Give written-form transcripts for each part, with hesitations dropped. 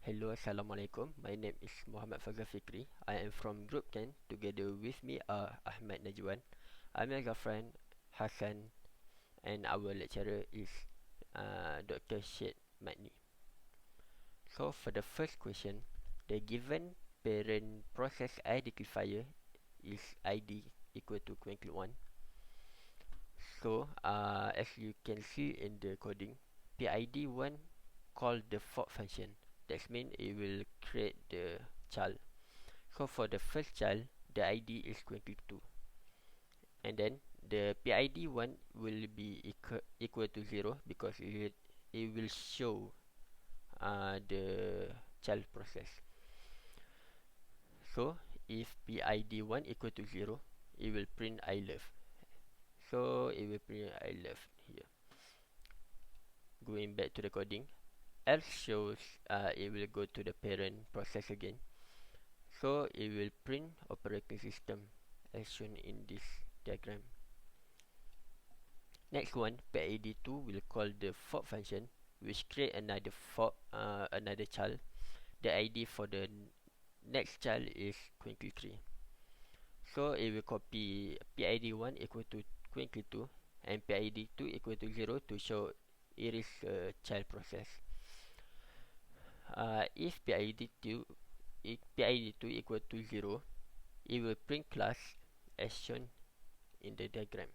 Hello, Assalamualaikum. My name is Fauzan Fikri. I am from Group 10. Together with me are Ahmed, Najwan, Amir, Zafran, HAssan, and our lecturer is Dr. Syed Madni. So for the first question, the given parent process identifier is ID equal to =1. So as you can see in the coding, PID1 call the fork function. That means it will create the child. So for the first child, the ID is 22, and then the PID1 will be equal to 0 because it will show the child process. So if PID1 equal to 0, it will print I love. So it will print I love here. Going back to the coding, else shows it will go to the parent process again. So it will print operating system as shown in this diagram. Next one, PID2 will call the fork function, which create another fork, another child. The ID for the next child is 23. So it will copy PID1 equal to 22 and PID2 equal to 0 to show it is a child process. If PID2 equal to 0, it will print class as shown in the diagram.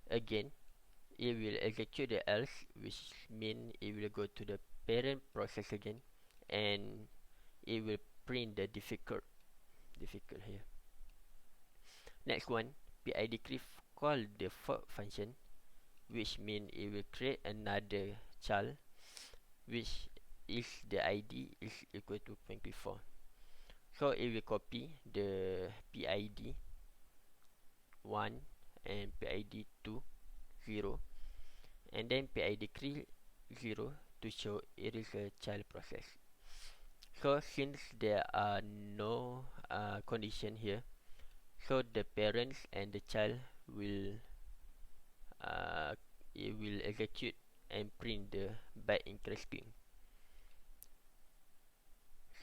Again, it will execute the else, which means it will go to the parent process again, and it will print the difficult here. Next one, PID3 call the fork function, which means it will create another child, which is the ID is equal to 24. So it will copy the PID 1 and PID2 0, and then PID3 0 to show it is a child process. So since there are no condition here, so the parents and the child will it will execute and print the byte interesting.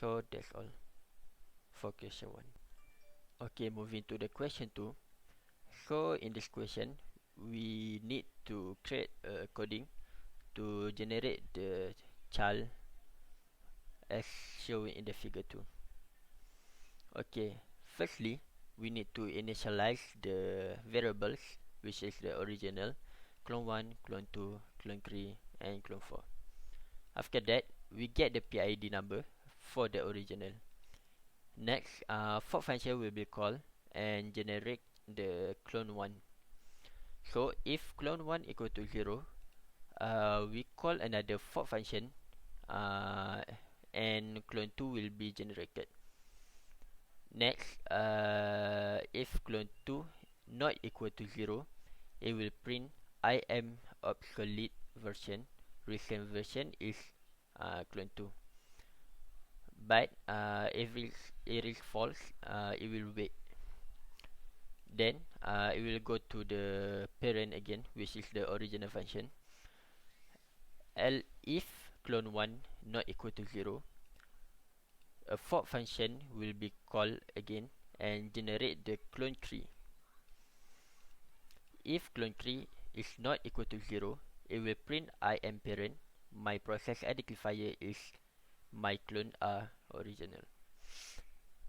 So that's all for question 1. Okay, moving to the question 2. So in this question, we need to create a coding to generate the child as shown in the figure 2. Okay, firstly, we need to initialize the variables, which is the original, clone 1, clone 2, clone 3, and clone 4. After that, we get the PID number for the original. Next, fork function will be called and generate the clone 1. So if clone 1 equal to 0, we call another fork function, and clone 2 will be generated. Next, if clone 2 not equal to 0, it will print I am obsolete version. Recent version is clone 2. But if it is false, it will wait. Then it will go to the parent again, which is the original function. If clone 1 not equal to 0, a fork function will be called again and generate the clone 3. If clone 3 is not equal to 0, it will print I am parent. My process identifier is my clone are original.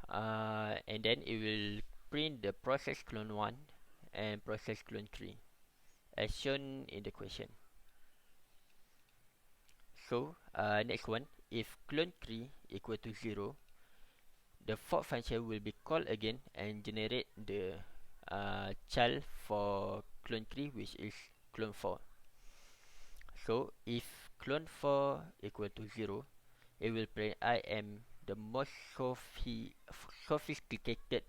And then it will print the process clone 1 and process clone 3 as shown in the question. So next one, if clone 3 equal to 0, the fork function will be called again and generate the child for clone 3, which is clone 4. So if clone 4 equal to 0, it will print I am the most sophisticated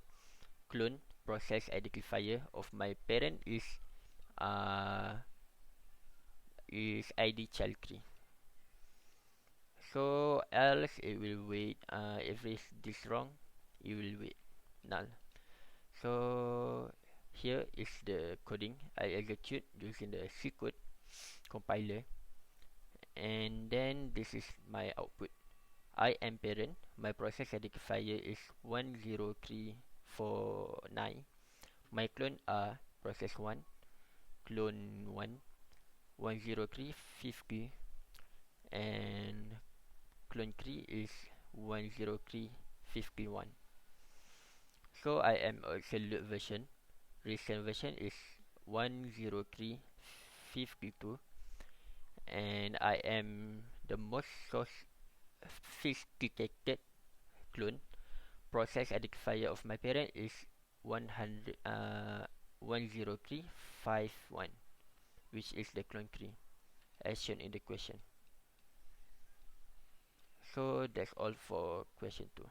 clone process identifier of my parent is ID child 3. So else it will wait. If it's this wrong, it will wait null. So here is the coding I execute using the C code compiler, and then this is my output. I am parent. My process identifier is 10349. My clone are process 1, clone 1, 10350, and clone 3 is 10351. So I am absolute version. Recent version is 10352, and I am the most sophisticated clone. Process identifier of my parent is 10351, which is the clone 3 as shown in the question. So that's all for question 2.